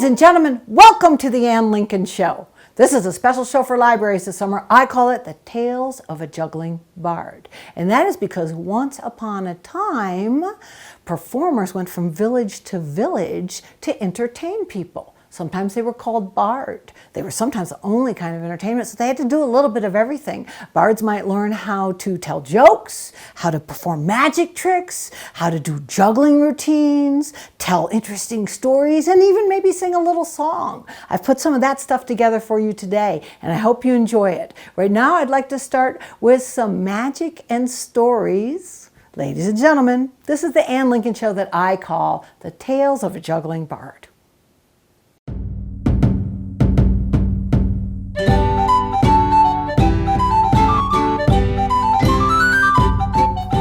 and gentlemen, welcome to the Ann Lincoln Show. This is a special show for libraries this summer. I call it The Tales of a Juggling Bard. And that is because once upon a time, performers went from village to entertain people. Sometimes they were called bard. They were sometimes the only kind of entertainment, so they had to do a little bit of everything. Bards might learn how to tell jokes, how to perform magic tricks, how to do juggling routines, tell interesting stories, and even maybe sing a little song. I've put some of that stuff together for you today, and I hope you enjoy it. Right now, I'd like to start with some magic and stories. Ladies and gentlemen, this is the Ann Lincoln Show that I call The Tales of a Juggling Bard.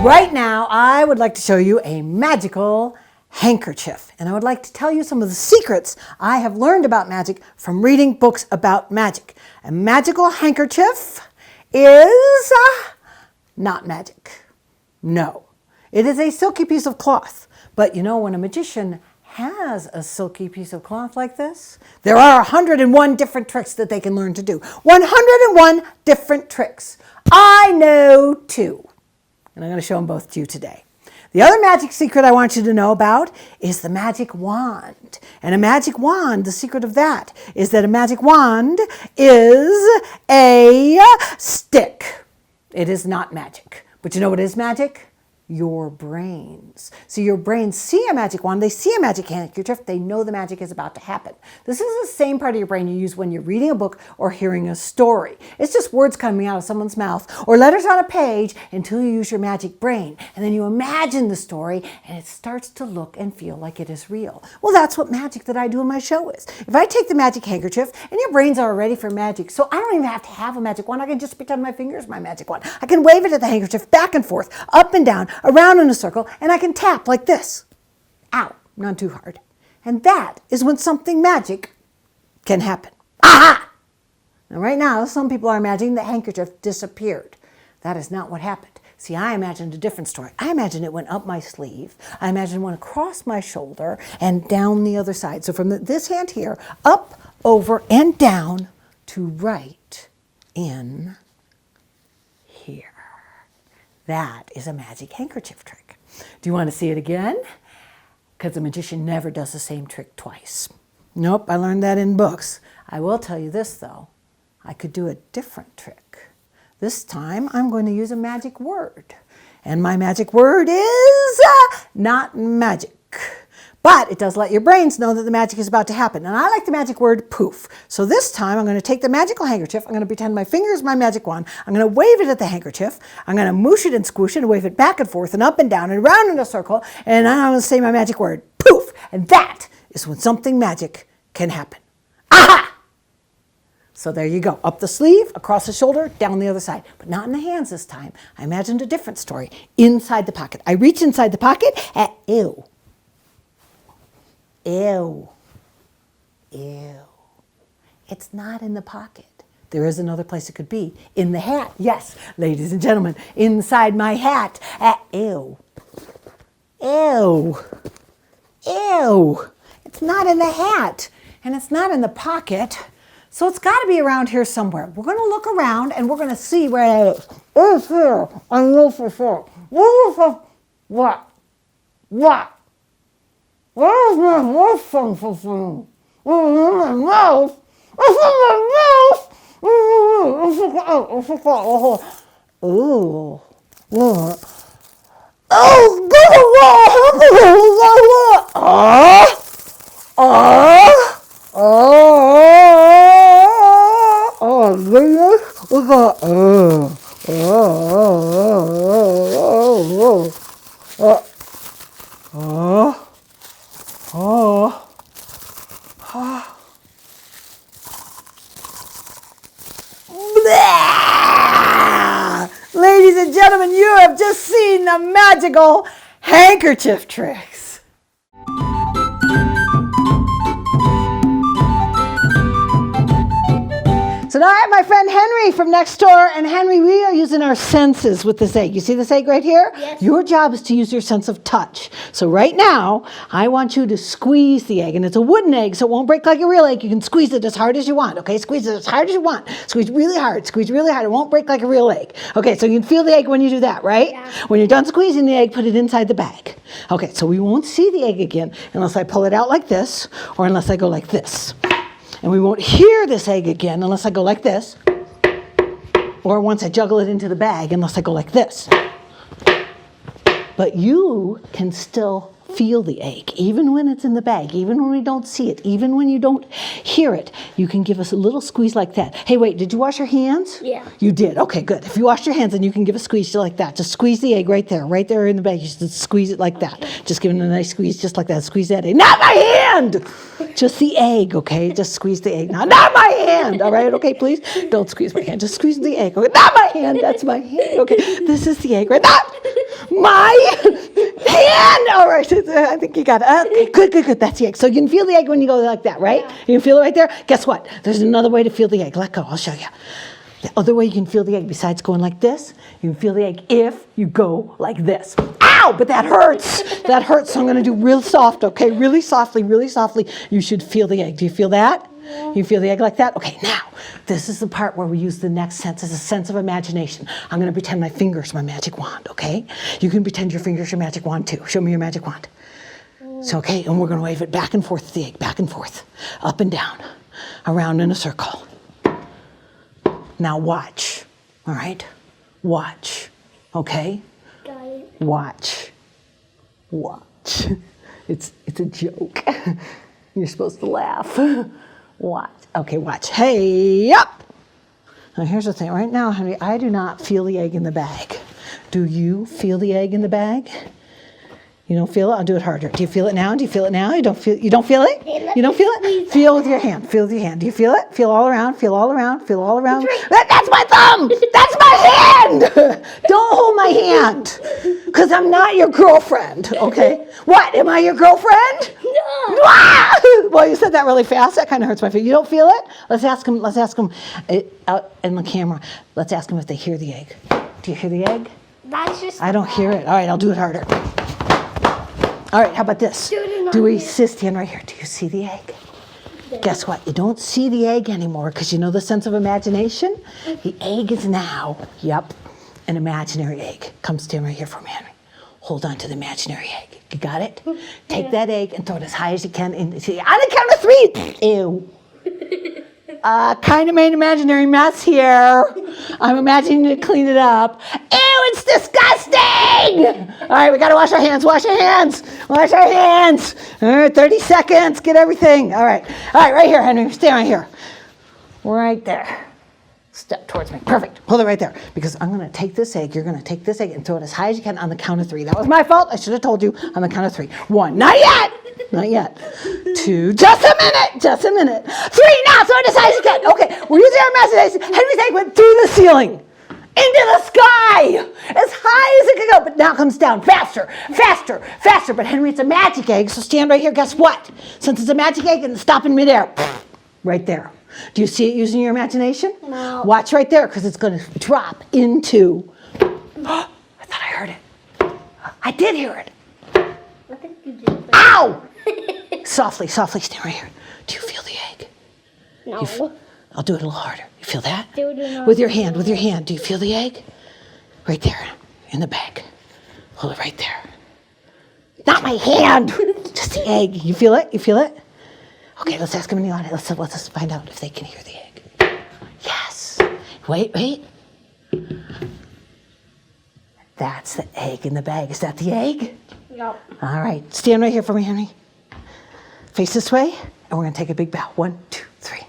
Right now, I would like to show you a magical handkerchief. And I would like to tell you some of the secrets I have learned about magic from reading books about magic. A magical handkerchief is not magic. No. It is a silky piece of cloth. But you know, when a magician has a silky piece of cloth like this, there are 101 different tricks that they can learn to do. 101 different tricks. I know 2. And I'm going to show them both to you today. The other magic secret I want you to know about is the magic wand. And a magic wand, the secret of that is that a magic wand is a stick. It is not magic. But you know what is magic? Your brains. So your brains see a magic wand, they see a magic handkerchief, they know the magic is about to happen. This is the same part of your brain you use when you're reading a book or hearing a story. It's just words coming out of someone's mouth or letters on a page until you use your magic brain. And then you imagine the story and it starts to look and feel like it is real. Well, that's what magic that I do in my show is. If I take the magic handkerchief and your brains are ready for magic, so I don't even have to have a magic wand, I can just pretend my finger is my magic wand. I can wave it at the handkerchief back and forth, up and down, around in a circle, and I can tap like this. Ow, not too hard. And that is when something magic can happen. Aha! Now right now, some people are imagining the handkerchief disappeared. That is not what happened. See, I imagined a different story. I imagined it went up my sleeve. I imagined it went across my shoulder and down the other side. So from this hand here, up, over, and down to right in here. That is a magic handkerchief trick. Do you want to see it again? Because a magician never does the same trick twice. Nope, I learned that in books. I will tell you this though, I could do a different trick. This time I'm going to use a magic word. And my magic word is not magic. But it does let your brains know that the magic is about to happen. And I like the magic word poof. So this time I'm going to take the magical handkerchief. I'm going to pretend my finger is my magic wand. I'm going to wave it at the handkerchief. I'm going to moosh it and squish it and wave it back and forth and up and down and around in a circle. And I'm going to say my magic word poof. And that is when something magic can happen. Aha! So there you go. Up the sleeve, across the shoulder, down the other side. But not in the hands this time. I imagined a different story. Inside the pocket. I reach inside the pocket. Ew. Ew. Ew. It's not in the pocket. There is another place it could be. In the hat. Yes, ladies and gentlemen, inside my hat. Ew. Ew. Ew. It's not in the hat. And it's not in the pocket. So it's got to be around here somewhere. We're going to look around and we're going to see where it is. It's here. I know for sure. What? What? Where's my mouth from? My mouth? It's in my mouth! Ooh. What? Oh, Ladies and gentlemen, you have just seen the magical handkerchief tricks. So So now I have my friend Henry from next door, and Henry, we are using our senses with this egg. You see this egg right here? Yes. Your job is to use your sense of touch. So right now, I want you to squeeze the egg, and it's a wooden egg, so it won't break like a real egg. You can squeeze it as hard as you want, okay? Squeeze it as hard as you want. Squeeze really hard, squeeze really hard. It won't break like a real egg. Okay, so you can feel the egg when you do that, right? Yeah. When you're done squeezing the egg, put it inside the bag. Okay, so we won't see the egg again unless I pull it out like this, or unless I go like this. And we won't hear this egg again unless I go like this, or once I juggle it into the bag unless I go like this. But you can still feel the egg, even when it's in the bag, even when we don't see it, even when you don't hear it. You can give us a little squeeze like that. Hey, wait, did you wash your hands? Yeah. You did. Okay, good. If you washed your hands, then you can give a squeeze just like that. Just squeeze the egg right there in the bag. You just squeeze it like that. Just give it a nice squeeze just like that. Squeeze that egg. Not my hand! Just the egg, okay? Just squeeze the egg. Not my hand, all right? Okay, please? Don't squeeze my hand. Just squeeze the egg. Okay? Not my hand. That's my hand. Okay, this is the egg, right? Not my hand! All right, I think you got it. Okay, good. That's the egg. So you can feel the egg when you go like that, right? Yeah. You can feel it right there? Guess what? There's another way to feel the egg. Let go. I'll show you. The other way you can feel the egg besides going like this, you can feel the egg if you go like this. Ow! But that hurts. That hurts, so I'm going to do real soft, okay? Really softly, you should feel the egg. Do you feel that? Yeah. You feel the egg like that? Okay, now, this is the part where we use the next sense as a sense of imagination. I'm going to pretend my finger's my magic wand, okay? You can pretend your finger's your magic wand too. Show me your magic wand. So, okay, and we're going to wave it back and forth, the egg, back and forth, up and down, around in a circle. Now watch, all right? Watch, okay? Got it. Watch. It's a joke. You're supposed to laugh. Watch. Okay, watch. Hey, up! Now here's the thing. Right now, Henry, I do not feel the egg in the bag. Do you feel the egg in the bag? You don't feel it? I'll do it harder. Do you feel it now? Do you feel it now? You don't feel it? You don't feel it? You don't feel it? Feel with your hand. Feel with your hand. Do you feel it? Feel all around. Feel all around. Feel all around. That's my thumb! That's my hand! Don't hold my hand. Because I'm not your girlfriend, okay? What? Am I your girlfriend? No. Ah! Well, you said that really fast. That kind of hurts my feet. You don't feel it? Let's ask them out in the camera. Let's ask them if they hear the egg. Do you hear the egg? That's just. I don't hear it. All right, I'll do it harder. All right, how about this? Do we stand right here? Do you see the egg? Yeah. Guess what? You don't see the egg anymore because you know the sense of imagination? The egg is now, an imaginary egg. Come stand right here for me, Henry. Hold on to the imaginary egg. You got it? Take that egg and throw it as high as you can. On the count of 3. Ew. Kind of made an imaginary mess here. I'm imagining to clean it up. Ew, it's disgusting! All right, we got to wash our hands. Wash our hands. Wash our hands. All right, 30 seconds. Get everything. All right, right here, Henry. Stay right here. Right there. Step towards me. Perfect. Hold it right there. Because I'm going to take this egg. You're going to take this egg and throw it as high as you can on the count of 3. That was my fault. I should have told you on the count of 3. 1. Not yet. Not yet. 2. Just a minute. 3. Now. Throw it as high as you can. Okay. We're using our imagination. Henry's egg went through the ceiling. Into the sky. As high as it could go. But now it comes down. Faster. But Henry, it's a magic egg. So stand right here. Guess what? Since it's a magic egg and it's stopping midair. Right there. Do you see it using your imagination? No. Watch right there because it's going to drop into. I thought I heard it. I did hear it. I think you did. Ow! Softly, stand right here. Do you feel the egg? No. I'll do it a little harder. You feel that? Do it with your hand. Do you feel the egg? Right there in the bag. Hold it right there. Not my hand. Just the egg. You feel it? Okay, let's ask them in the audience. Let's find out if they can hear the egg. Yes. Wait. That's the egg in the bag. Is that the egg? No. All right. Stand right here for me, Henry. Face this way, and we're going to take a big bow. 1, 2, 3.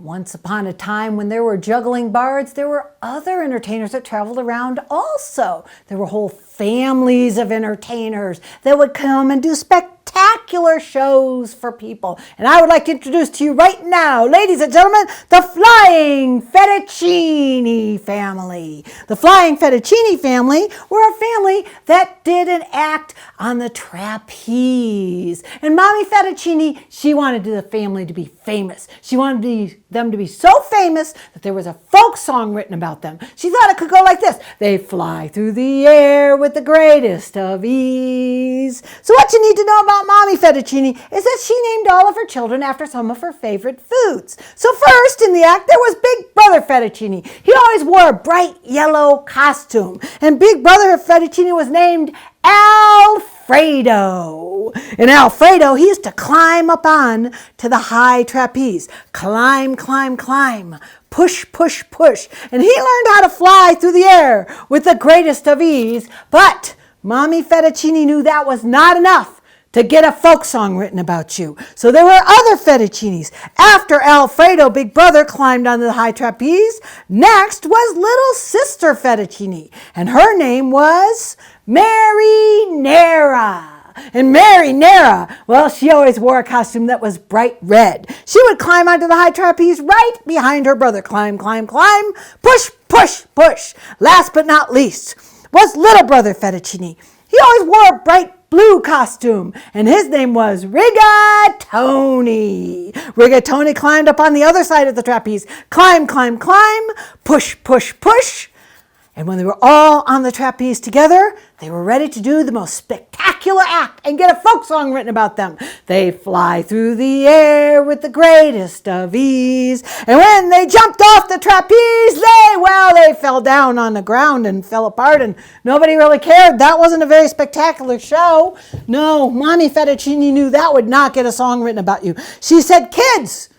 Once upon a time when there were juggling bards, there were other entertainers that traveled around also. There were whole families of entertainers that would come and do spectacular spectacular shows for people. And I would like to introduce to you right now, ladies and gentlemen, the Flying Fettuccine family. The Flying Fettuccine family were a family that did an act on the trapeze. And Mommy Fettuccine, she wanted the family to be famous. She wanted them to be so famous that there was a folk song written about them. She thought it could go like this. They fly through the air with the greatest of ease. So what you need to know about Mommy Fettuccine is that she named all of her children after some of her favorite foods. So first in the act, there was Big Brother Fettuccine. He always wore a bright yellow costume. And Big Brother Fettuccine was named Alfredo. And Alfredo, he used to climb up on to the high trapeze. Climb, climb, climb. Push, push, push. And he learned how to fly through the air with the greatest of ease. But Mommy Fettuccine knew that was not enough to get a folk song written about you. So there were other Fettuccines. After Alfredo, Big Brother, climbed onto the high trapeze, next was little sister Fettuccine. And her name was Marinara. And Marinara, well, she always wore a costume that was bright red. She would climb onto the high trapeze right behind her brother. Climb, climb, climb. Push, push, push. Last but not least was little brother Fettuccine. He always wore a bright blue costume, and his name was Rigatoni. Rigatoni climbed up on the other side of the trapeze. Climb, climb, climb. Push, push, push. And when they were all on the trapeze together, they were ready to do the most spectacular act and get a folk song written about them. They fly through the air with the greatest of ease. And when they jumped off the trapeze, they fell down on the ground and fell apart, and nobody really cared. That wasn't a very spectacular show. No, Mommy Fettuccine knew that would not get a song written about you. She said, kids,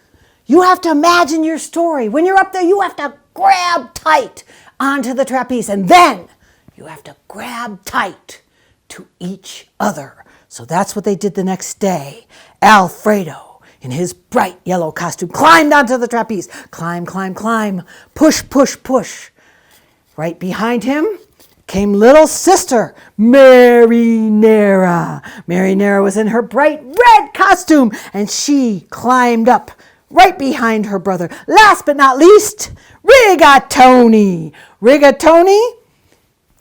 you have to imagine your story. When you're up there, you have to grab tight onto the trapeze, and then you have to grab tight to each other. So that's what they did the next day. Alfredo, in his bright yellow costume, climbed onto the trapeze. Climb, climb, climb. Push, push, push. Right behind him came little sister Marinara. Marinara was in her bright red costume, and she climbed up right behind her brother. Last but not least, Rigatoni. Rigatoni,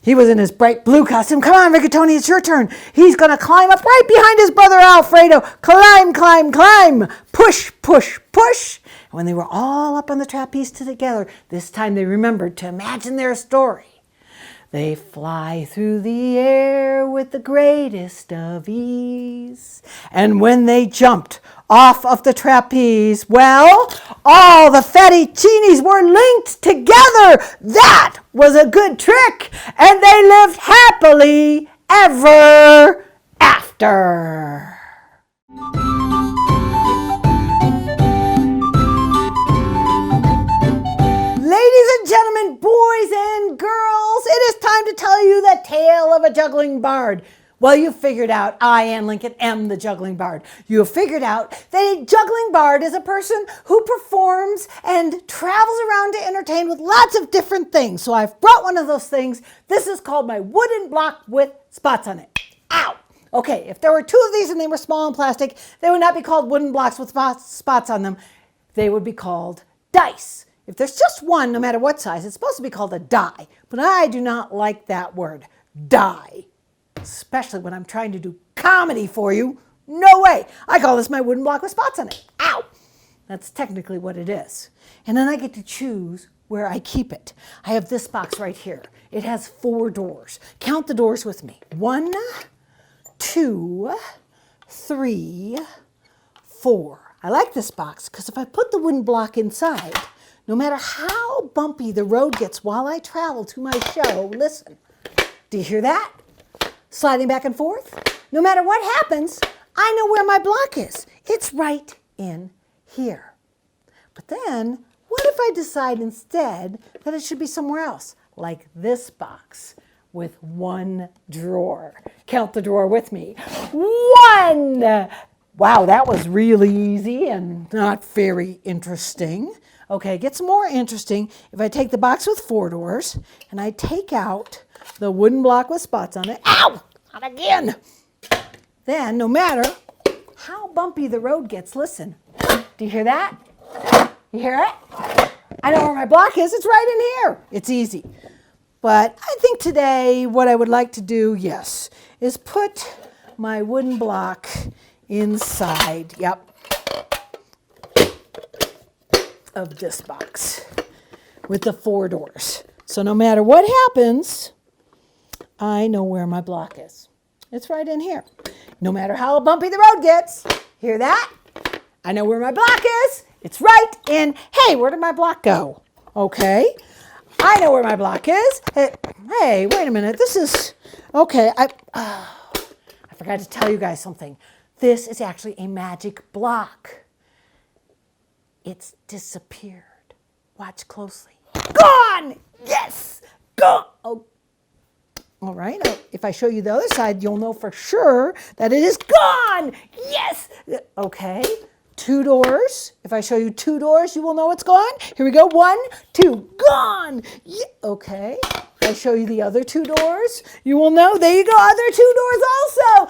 he was in his bright blue costume. Come on, Rigatoni, it's your turn. He's going to climb up right behind his brother Alfredo. Climb, climb, climb. Push, push, push. And when they were all up on the trapeze together, this time they remembered to imagine their story. They fly through the air with the greatest of ease. And when they jumped off of the trapeze, well, all the fettuccines were linked together. That was a good trick. And they lived happily ever after. Ladies and gentlemen, boys and girls, it is time to tell you the tale of a juggling bard. Well, you figured out I, Ann Lincoln, am the juggling bard. You have figured out that a juggling bard is a person who performs and travels around to entertain with lots of different things. So I've brought one of those things. This is called my wooden block with spots on it. Ow! Okay, if there were two of these and they were small and plastic, they would not be called wooden blocks with spots on them. They would be called dice. If there's just one, no matter what size, it's supposed to be called a die. But I do not like that word, die. Especially when I'm trying to do comedy for you. No way. I call this my wooden block with spots on it. Ow! That's technically what it is. And then I get to choose where I keep it. I have this box right here. It has 4 doors. Count the doors with me. 1, 2, 3, 4. I like this box because if I put the wooden block inside, no matter how bumpy the road gets while I travel to my show, listen, do you hear that? Sliding back and forth. No matter what happens, I know where my block is. It's right in here. But then, what if I decide instead that it should be somewhere else, like this box with 1 drawer? Count the drawer with me. 1! Wow, that was really easy and not very interesting. Okay, it gets more interesting if I take the box with 4 doors and I take out the wooden block with spots on it. Ow! Not again! Then, no matter bumpy the road gets, listen. Do you hear that? You hear it? I know where my block is. It's right in here. It's easy. But I think today what I would like to do, yes, is put my wooden block inside, yep, of this box with the 4 doors. So no matter what happens, I know where my block is. It's right in here. No matter how bumpy the road gets, hear that? I know where my block is. It's right in, hey, where did my block go? Okay, I know where my block is. Hey, wait a minute, this is, okay, I forgot to tell you guys something. This is actually a magic block. It's disappeared. Watch closely. Gone! Yes! Gone! Oh. All right, if I show you the other side, you'll know for sure that it is gone! Yes! Okay, 2 doors. If I show you 2 doors, you will know it's gone. Here we go, 1, 2, gone! Yeah. Okay, if I show you the other 2 doors, you will know, there you go, other 2 doors also!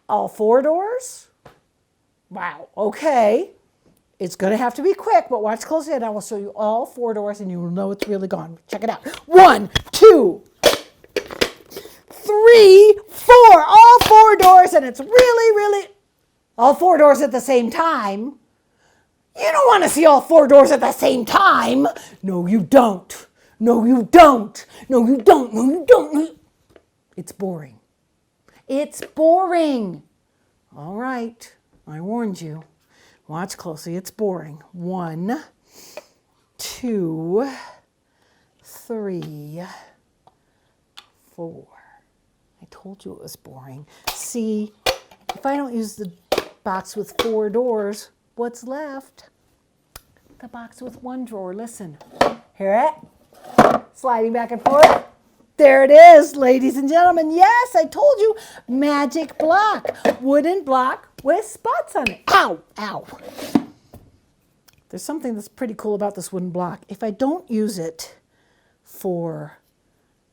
All 4 doors? Wow, okay. It's going to have to be quick, but watch closely and I will show you all 4 doors and you will know it's really gone. Check it out. 1, 2, 3, 4. All 4 doors and it's really, all 4 doors at the same time. You don't want to see all 4 doors at the same time. No, you don't. No, you don't. No, you don't. No, you don't. It's boring. It's boring. All right. I warned you. Watch closely. It's boring. 1, 2, 3, 4. I told you it was boring. See, if I don't use the box with 4 doors, what's left? The box with 1 drawer. Listen. Hear it? Sliding back and forth. There it is, ladies and gentlemen. Yes, I told you. Magic block. Wooden block with spots on it. Ow, ow. There's something that's pretty cool about this wooden block. If I don't use it for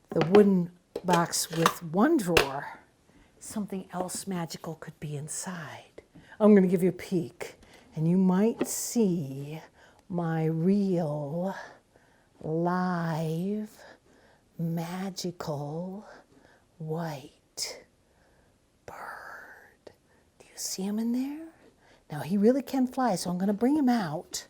the wooden box with 1 drawer, something else magical could be inside. I'm going to give you a peek, and you might see my real, live, magical white bird. Do you see him in there? Now he really can fly, so I'm going to bring him out.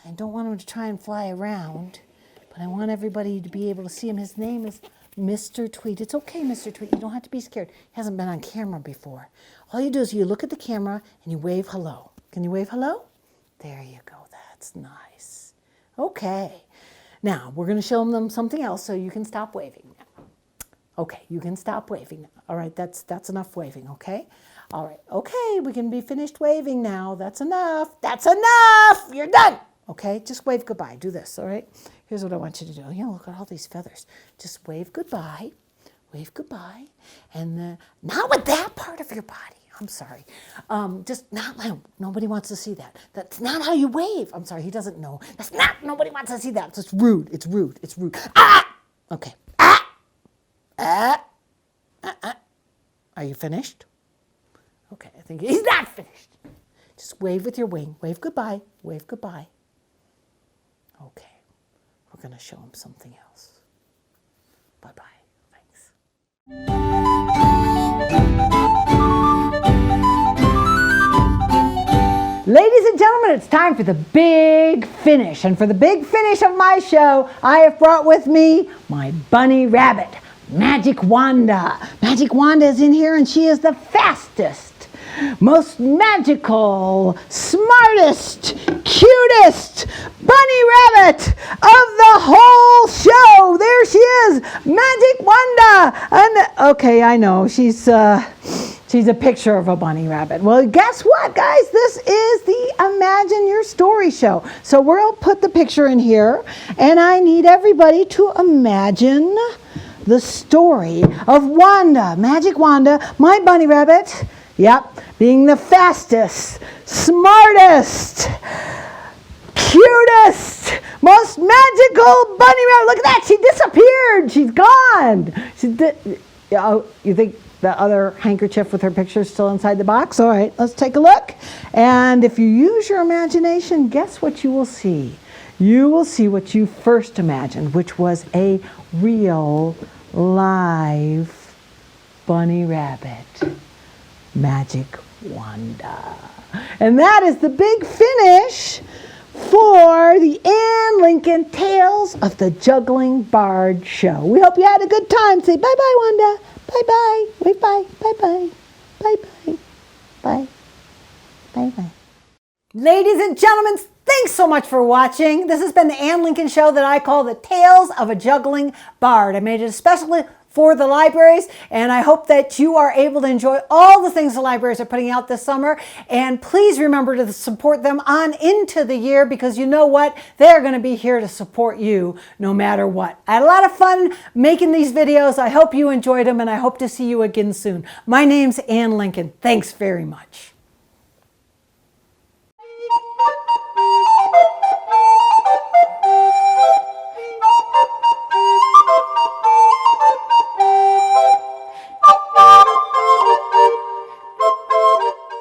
I don't want him to try and fly around, but I want everybody to be able to see him. His name is Mr. Tweet. It's okay, Mr. Tweet. You don't have to be scared. He hasn't been on camera before. All you do is you look at the camera and you wave hello. Can you wave hello? There you go. That's nice. Okay. Now, we're going to show them something else so you can stop waving now. Okay, you can stop waving now. All right, that's enough waving, okay? All right, okay, we can be finished waving now. That's enough. That's enough. You're done. Okay, just wave goodbye. Do this, all right? Here's what I want you to do. You know, look at all these feathers. Just wave goodbye. Wave goodbye. And not with that part of your body. I'm sorry. Just not loud. Nobody wants to see that. That's not how you wave. I'm sorry, he doesn't know. That's not, nobody wants to see that. It's just rude. It's rude. It's rude. Ah! Okay. Ah! Ah! Ah! Ah! Are you finished? Okay, I think he's not finished. Just wave with your wing. Wave goodbye. Wave goodbye. Okay. We're going to show him something else. Bye-bye. Thanks. Ladies and gentlemen, it's time for the big finish. And for the big finish of my show, I have brought with me my bunny rabbit, Magic Wanda. Magic Wanda is in here and she is the fastest, most magical, smartest, cutest bunny rabbit of the whole show. There she is, Magic Wanda. And okay, I know, she's a picture of a bunny rabbit. Well, guess what, guys? This is the Imagine Your Story show. So we'll put the picture in here, and I need everybody to imagine the story of Wanda, Magic Wanda, my bunny rabbit. Yep, being the fastest, smartest, cutest, most magical bunny rabbit. Look at that, she disappeared. She's gone. You think the other handkerchief with her picture still inside the box? All right, let's take a look. And if you use your imagination, guess what you will see? You will see what you first imagined, which was a real, live bunny rabbit. Magic Wanda. And that is the big finish for the Ann Lincoln Tales of the Juggling Bard show. We hope you had a good time. Say bye-bye, Wanda. Bye-bye. Wait, bye. Bye-bye. Bye-bye. Bye. Bye-bye. Ladies and gentlemen, thanks so much for watching. This has been the Ann Lincoln show that I call the Tales of a Juggling Bard. I made it especially for the libraries, and I hope that you are able to enjoy all the things the libraries are putting out this summer. And please remember to support them on into the year, because you know what? They're going to be here to support you no matter what. I had a lot of fun making these videos. I hope you enjoyed them, and I hope to see you again soon. My name's Ann Lincoln. Thanks very much.